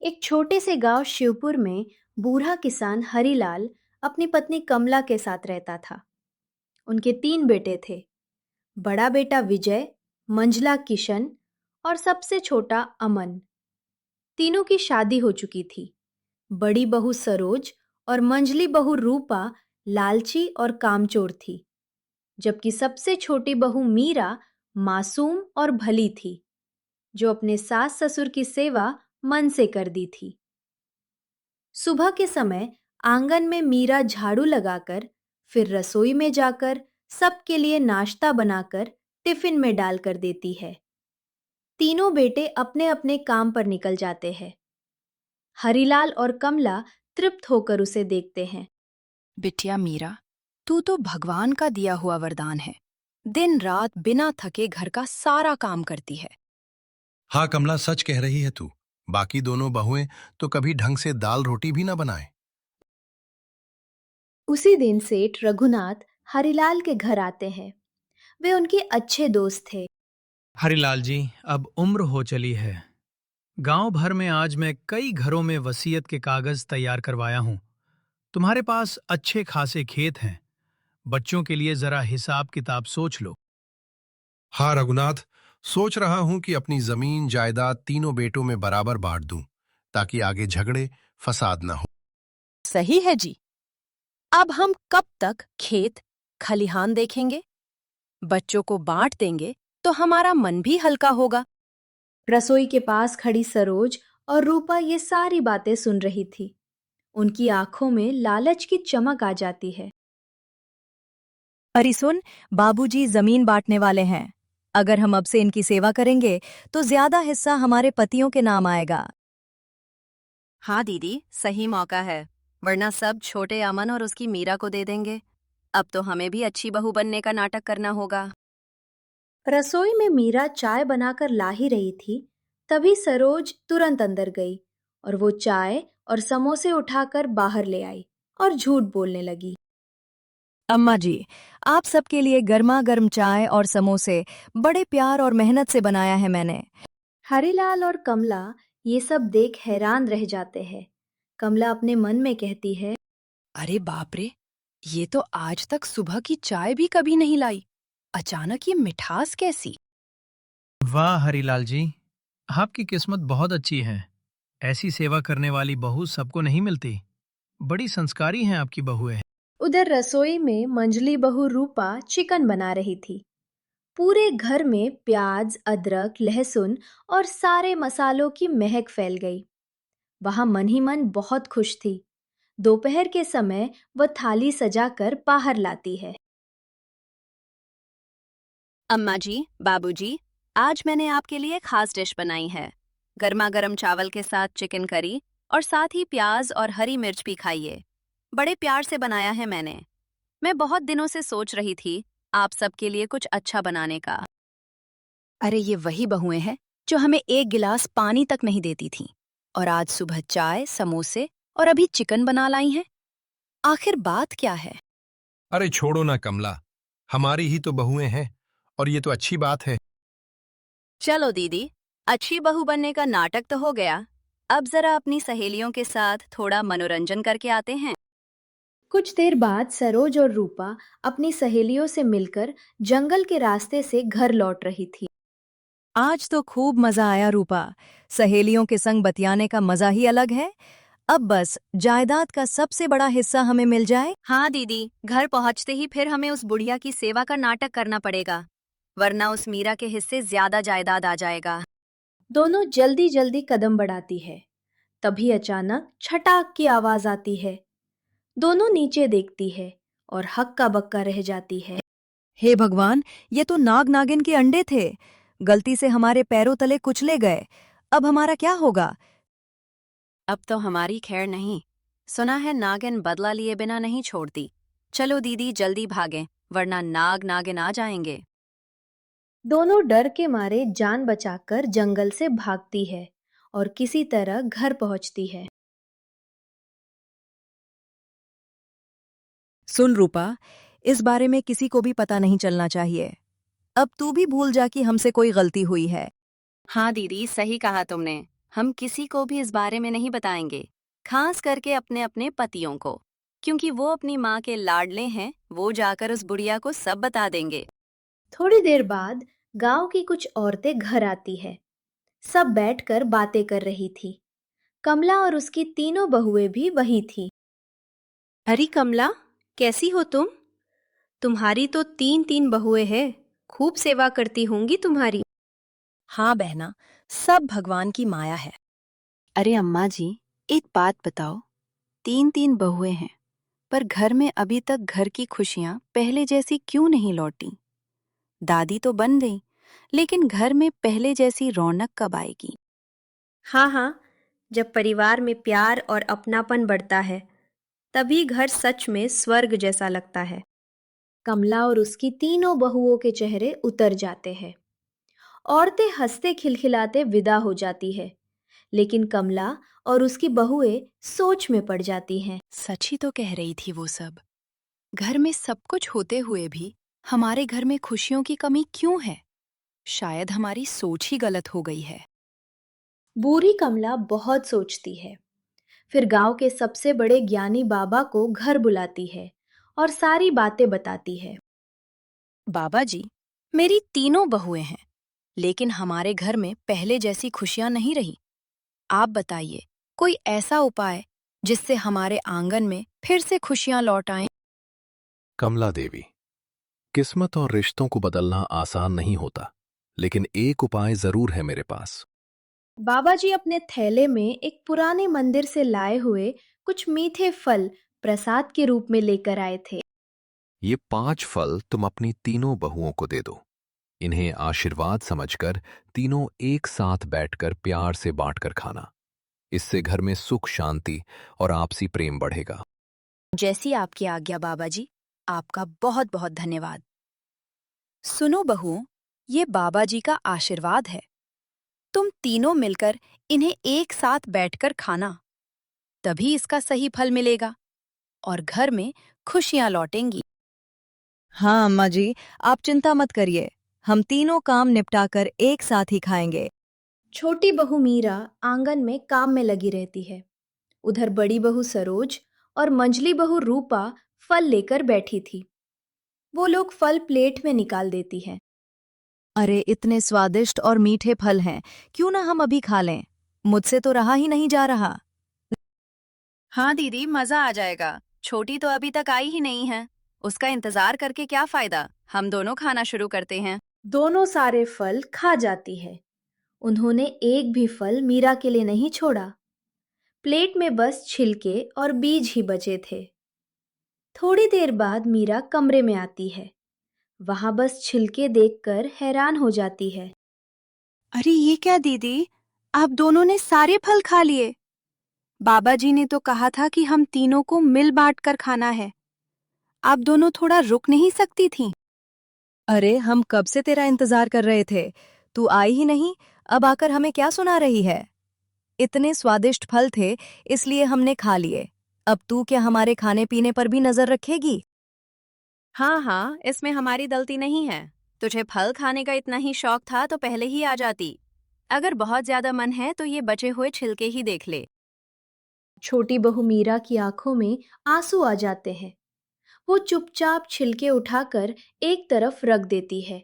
एक छोटे से गांव शिवपुर में बूढ़ा किसान हरिलाल अपनी पत्नी कमला के साथ रहता था। उनके तीन बेटे थे। बड़ा बेटा विजय, मंझला किशन और सबसे छोटा अमन। तीनों की शादी हो चुकी थी। बड़ी बहू सरोज और मंझली बहू रूपा लालची और कामचोर थी, जबकि सबसे छोटी बहू मीरा मासूम और भली थी, जो अपने सास ससुर की सेवा मन से कर दी थी। सुबह के समय आंगन में मीरा झाड़ू लगाकर, फिर रसोई में जाकर सबके लिए नाश्ता बनाकर टिफिन में डालकर देती है। तीनों बेटे अपने अपने काम पर निकल जाते हैं। हरिलाल और कमला तृप्त होकर उसे देखते हैं। बिटिया मीरा, तू तो भगवान का दिया हुआ वरदान है। दिन रात बिना थके घर का सारा काम करती है। हाँ कमला, सच कह रही है तू। बाकी दोनों बहुएं तो कभी ढंग से दाल रोटी भी ना बनाए। उसी दिन सेठ रघुनाथ हरिलाल के घर आते हैं। वे उनके अच्छे दोस्त थे। हरिलाल जी, अब उम्र हो चली है। गांव भर में आज मैं कई घरों में वसीयत के कागज तैयार करवाया हूं। तुम्हारे पास अच्छे खासे खेत हैं। बच्चों के लिए जरा हिसाब किताब सोच लो। हाँ रघुनाथ, सोच रहा हूं कि अपनी जमीन जायदाद तीनों बेटों में बराबर बांट दूं, ताकि आगे झगड़े फसाद ना हो। सही है जी। अब हम कब तक खेत खलिहान देखेंगे? बच्चों को बांट देंगे तो हमारा मन भी हल्का होगा। रसोई के पास खड़ी सरोज और रूपा ये सारी बातें सुन रही थी। उनकी आंखों में लालच की चमक आ जाती है। अरे सुन, बाबूजी जमीन बांटने वाले हैं। अगर हम अब से इनकी सेवा करेंगे तो ज्यादा हिस्सा हमारे पतियों के नाम आएगा। हाँ दीदी, सही मौका है, वरना सब छोटे अमन और उसकी मीरा को दे देंगे। अब तो हमें भी अच्छी बहू बनने का नाटक करना होगा। रसोई में मीरा चाय बनाकर ला ही रही थी, तभी सरोज तुरंत अंदर गई और वो चाय और समोसे उठाकर बाहर ले आई और झूठ बोलने लगी। अम्मा जी, आप सबके लिए गर्मा गर्म चाय और समोसे बड़े प्यार और मेहनत से बनाया है मैंने। हरिलाल और कमला ये सब देख हैरान रह जाते हैं। कमला अपने मन में कहती है, अरे बाप रे, ये तो आज तक सुबह की चाय भी कभी नहीं लाई। अचानक ये मिठास कैसी? वाह हरिलाल जी, आपकी किस्मत बहुत अच्छी है। ऐसी सेवा करने वाली बहू सबको नहीं मिलती। बड़ी संस्कारी हैं आपकी बहुएं। उधर रसोई में मंझली बहू रूपा चिकन बना रही थी। पूरे घर में प्याज, अदरक, लहसुन और सारे मसालों की महक फैल गई। वहां मन ही मन बहुत खुश थी। दोपहर के समय वह थाली सजाकर बाहर लाती है। अम्मा जी, बाबूजी, आज मैंने आपके लिए खास डिश बनाई है। गर्मा गर्म चावल के साथ चिकन करी और साथ ही प्याज और हरी मिर्च भी खाइए। बड़े प्यार से बनाया है मैंने। मैं बहुत दिनों से सोच रही थी आप सबके लिए कुछ अच्छा बनाने का। अरे ये वही बहुएं हैं जो हमें एक गिलास पानी तक नहीं देती थीं, और आज सुबह चाय, समोसे और अभी चिकन बना लाई हैं। आखिर बात क्या है? अरे छोड़ो ना कमला, हमारी ही तो बहुएं हैं, और ये तो अच्छी बात है। चलो दीदी, अच्छी बहू बनने का नाटक तो हो गया। अब जरा अपनी सहेलियों के साथ थोड़ा मनोरंजन करके आते हैं। कुछ देर बाद सरोज और रूपा अपनी सहेलियों से मिलकर जंगल के रास्ते से घर लौट रही थी। आज तो खूब मजा आया रूपा। सहेलियों के संग बतियाने का मजा ही अलग है। अब बस जायदाद का सबसे बड़ा हिस्सा हमें मिल जाए। हाँ दीदी, घर पहुंचते ही फिर हमें उस बुढ़िया की सेवा का नाटक करना पड़ेगा, वरना उस मीरा के हिस्से ज्यादा जायदाद आ जाएगा। दोनों जल्दी जल्दी कदम बढ़ाती है। तभी अचानक छटाक की आवाज आती है। दोनों नीचे देखती है और हक्का बक्का रह जाती है। हे भगवान, ये तो नाग नागिन के अंडे थे। गलती से हमारे पैरों तले कुचले गए। अब हमारा क्या होगा? अब तो हमारी खैर नहीं। सुना है नागिन बदला लिए बिना नहीं छोड़ती। चलो दीदी जल्दी भागें, वरना नाग नागिन आ जाएंगे। दोनों डर के मारे जान बचाकर जंगल से भागती है और किसी तरह घर पहुंचती है। सुन रूपा, इस बारे में किसी को भी पता नहीं चलना चाहिए। अब तू भी भूल जा कि हमसे कोई गलती हुई है। हाँ दीदी, सही कहा तुमने। हम किसी को भी इस बारे में नहीं बताएंगे, खास करके अपने अपने पतियों को, क्योंकि वो अपनी माँ के लाडले हैं। वो जाकर उस बुढ़िया को सब बता देंगे। थोड़ी देर बाद गांव की कुछ औरतें घर आती है। सब बैठकर बातें कर रही थी। कमला और उसकी तीनों बहुएं भी वहीं थी। अरे कमला, कैसी हो तुम? तुम्हारी तो तीन तीन बहुएं हैं। खूब सेवा करती होंगी तुम्हारी। हाँ बहना, सब भगवान की माया है। अरे अम्मा जी, एक बात बताओ, तीन तीन बहुएं हैं, पर घर में अभी तक घर की खुशियां पहले जैसी क्यों नहीं लौटी? दादी तो बन गई, लेकिन घर में पहले जैसी रौनक कब आएगी? हाँ हाँ, जब परिवार में प्यार और अपनापन बढ़ता है, तभी घर सच में स्वर्ग जैसा लगता है। कमला और उसकी तीनों बहुओं के चेहरे उतर जाते हैं। औरतें हंसते खिलखिलाते विदा हो जाती है, लेकिन कमला और उसकी बहुएं सोच में पड़ जाती हैं। सच ही तो कह रही थी वो सब। घर में सब कुछ होते हुए भी हमारे घर में खुशियों की कमी क्यों है? शायद हमारी सोच ही गलत हो गई है। बूढ़ी कमला बहुत सोचती है। फिर गांव के सबसे बड़े ज्ञानी बाबा को घर बुलाती है और सारी बातें बताती है। बाबा जी, मेरी तीनों बहुएं हैं, लेकिन हमारे घर में पहले जैसी खुशियां नहीं रही। आप बताइए, कोई ऐसा उपाय जिससे हमारे आंगन में फिर से खुशियां लौट आएं? कमला देवी, किस्मत और रिश्तों को बदलना आसान नहीं होता, लेकिन एक उपाय जरूर है मेरे पास। बाबा जी अपने थैले में एक पुराने मंदिर से लाए हुए कुछ मीठे फल प्रसाद के रूप में लेकर आए थे। ये 5 फल तुम अपनी तीनों बहुओं को दे दो। इन्हें आशीर्वाद समझकर तीनों एक साथ बैठकर प्यार से बांटकर खाना। इससे घर में सुख, शांति और आपसी प्रेम बढ़ेगा। जैसी आपकी आज्ञा बाबा जी, आपका बहुत बहुत धन्यवाद। सुनो बहुओं, ये बाबा जी का आशीर्वाद है। तुम तीनों मिलकर इन्हें एक साथ बैठकर खाना, तभी इसका सही फल मिलेगा और घर में खुशियां लौटेंगी। हाँ अम्मा जी, आप चिंता मत करिए, हम तीनों काम निपटाकर एक साथ ही खाएंगे। छोटी बहू मीरा आंगन में काम में लगी रहती है। उधर बड़ी बहू सरोज और मंझली बहू रूपा फल लेकर बैठी थी। वो लोग फल प्लेट में निकाल देती है। अरे इतने स्वादिष्ट और मीठे फल हैं, क्यों ना हम अभी खा लें? मुझसे तो रहा ही नहीं जा रहा। हाँ दीदी, मजा आ जाएगा। छोटी तो अभी तक आई ही नहीं है, उसका इंतजार करके क्या फायदा? हम दोनों खाना शुरू करते हैं। दोनों सारे फल खा जाती है। उन्होंने एक भी फल मीरा के लिए नहीं छोड़ा। प्लेट में बस छिलके और बीज ही बचे थे। थोड़ी देर बाद मीरा कमरे में आती है। वहां बस छिलके देखकर हैरान हो जाती है। अरे ये क्या दीदी, आप दोनों ने सारे फल खा लिए? बाबा जी ने तो कहा था कि हम तीनों को मिल बांट कर खाना है। आप दोनों थोड़ा रुक नहीं सकती थीं? अरे हम कब से तेरा इंतजार कर रहे थे, तू आई ही नहीं, अब आकर हमें क्या सुना रही है? इतने स्वादिष्ट फल थे, इसलिए हमने खा लिए। अब तू क्या हमारे खाने पीने पर भी नजर रखेगी? हाँ हाँ, इसमें हमारी गलती नहीं है। तुझे फल खाने का इतना ही शौक था तो पहले ही आ जाती। अगर बहुत ज्यादा मन है तो ये बचे हुए छिलके ही देख ले। छोटी बहू मीरा की आंखों में आंसू आ जाते हैं। वो चुपचाप छिलके उठाकर एक तरफ रख देती है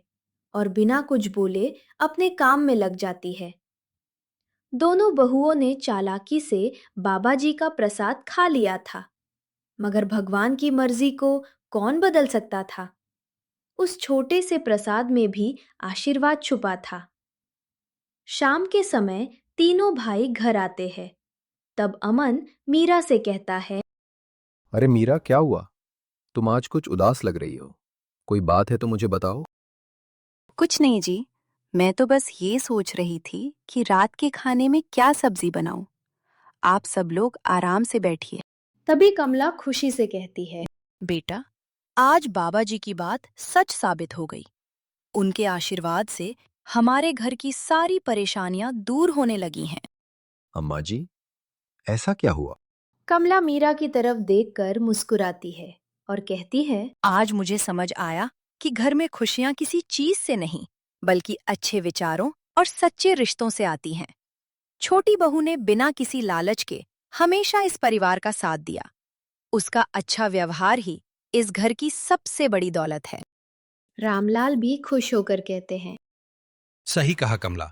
और बिना कुछ बोले अपने काम में लग जाती है। दोनों बहुओं ने चालाकी से बाबा जी का प्रसाद खा लिया था, मगर भगवान की मर्जी को कौन बदल सकता था? उस छोटे से प्रसाद में भी आशीर्वाद छुपा था। शाम के समय तीनों भाई घर आते हैं। तब अमन मीरा से कहता है, अरे मीरा, क्या हुआ? तुम आज कुछ उदास लग रही हो। कोई बात है तो मुझे बताओ। कुछ नहीं जी, मैं तो बस ये सोच रही थी कि रात के खाने में क्या सब्जी बनाऊं। आप सब लोग आराम से बैठिए। तभी कमला खुशी से कहती है, बेटा, आज बाबा जी की बात सच साबित हो गई। उनके आशीर्वाद से हमारे घर की सारी परेशानियां दूर होने लगी हैं। अम्मा जी, ऐसा क्या हुआ? कमला मीरा की तरफ देखकर मुस्कुराती है और कहती है, आज मुझे समझ आया कि घर में खुशियां किसी चीज से नहीं, बल्कि अच्छे विचारों और सच्चे रिश्तों से आती हैं। छोटी बहू ने बिना किसी लालच के हमेशा इस परिवार का साथ दिया। उसका अच्छा व्यवहार ही इस घर की सबसे बड़ी दौलत है। रामलाल भी खुश होकर कहते हैं, सही कहा कमला।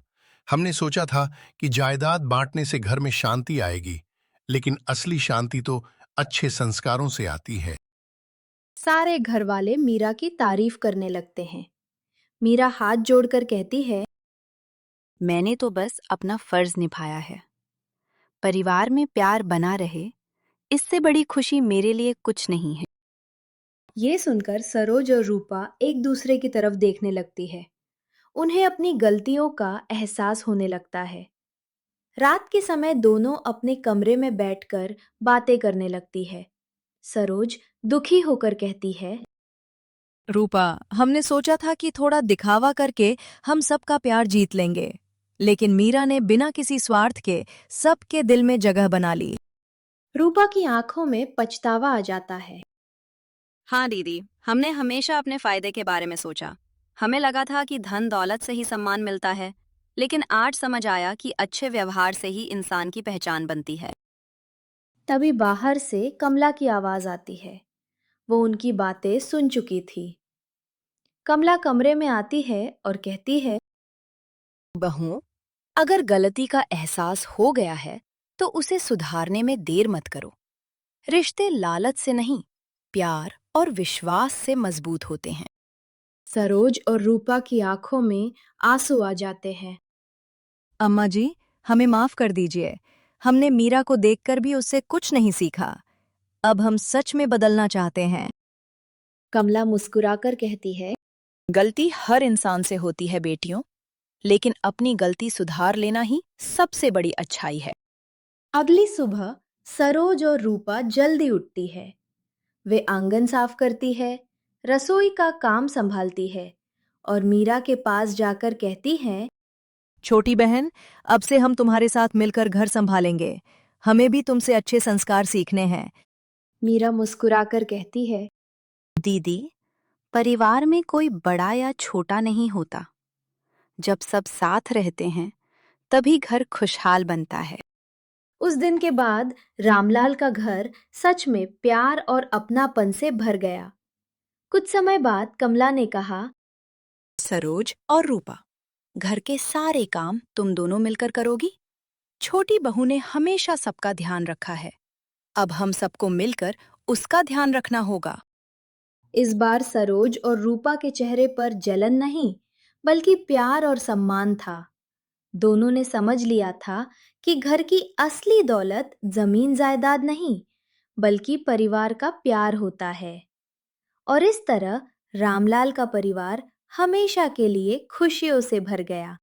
हमने सोचा था कि जायदाद बांटने से घर में शांति आएगी, लेकिन असली शांति तो अच्छे संस्कारों से आती है। सारे घर वाले मीरा की तारीफ करने लगते हैं। मीरा हाथ जोड़कर कहती है, मैंने तो बस अपना फर्ज निभाया है। परिवार में प्यार बना रहे, इससे बड़ी खुशी मेरे लिए कुछ नहीं है। ये सुनकर सरोज और रूपा एक दूसरे की तरफ देखने लगती है। उन्हें अपनी गलतियों का एहसास होने लगता है। रात के समय दोनों अपने कमरे में बैठकर बातें करने लगती है। सरोज दुखी होकर कहती है, रूपा, हमने सोचा था कि थोड़ा दिखावा करके हम सबका प्यार जीत लेंगे, लेकिन मीरा ने बिना किसी स्वार्थ के सबके दिल में जगह बना ली। रूपा की आंखों में पछतावा आ जाता है। हाँ दीदी, हमने हमेशा अपने फायदे के बारे में सोचा। हमें लगा था कि धन दौलत से ही सम्मान मिलता है, लेकिन आज समझ आया कि अच्छे व्यवहार से ही इंसान की पहचान बनती है। तभी बाहर से कमला की आवाज आती है। वो उनकी बातें सुन चुकी थी। कमला कमरे में आती है और कहती है, बहू, अगर गलती का एहसास हो गया है तो उसे सुधारने में देर मत करो। रिश्ते लालच से नहीं, प्यार और विश्वास से मजबूत होते हैं। सरोज और रूपा की आंखों में आंसू आ जाते हैं। अम्मा जी, हमें माफ कर दीजिए। हमने मीरा को देखकर भी उससे कुछ नहीं सीखा। अब हम सच में बदलना चाहते हैं। कमला मुस्कुराकर कहती है, गलती हर इंसान से होती है बेटियों, लेकिन अपनी गलती सुधार लेना ही सबसे बड़ी अच्छाई है। अगली सुबह सरोज और रूपा जल्दी उठती है। वे आंगन साफ करती है, रसोई का काम संभालती है और मीरा के पास जाकर कहती हैं, छोटी बहन, अब से हम तुम्हारे साथ मिलकर घर संभालेंगे। हमें भी तुमसे अच्छे संस्कार सीखने हैं। मीरा मुस्कुराकर कहती है, दीदी, परिवार में कोई बड़ा या छोटा नहीं होता। जब सब साथ रहते हैं, तभी घर खुशहाल बनता है। उस दिन के बाद रामलाल का घर सच में प्यार और अपनापन से भर गया। कुछ समय बाद कमला ने कहा, सरोज और रूपा, घर के सारे काम तुम दोनों मिलकर करोगी। छोटी बहू ने हमेशा सबका ध्यान रखा है, अब हम सबको मिलकर उसका ध्यान रखना होगा। इस बार सरोज और रूपा के चेहरे पर जलन नहीं, बल्कि प्यार और सम्मान था। दोनों ने समझ लिया था कि घर की असली दौलत जमीन जायदाद नहीं, बल्कि परिवार का प्यार होता है। और इस तरह रामलाल का परिवार हमेशा के लिए खुशियों से भर गया।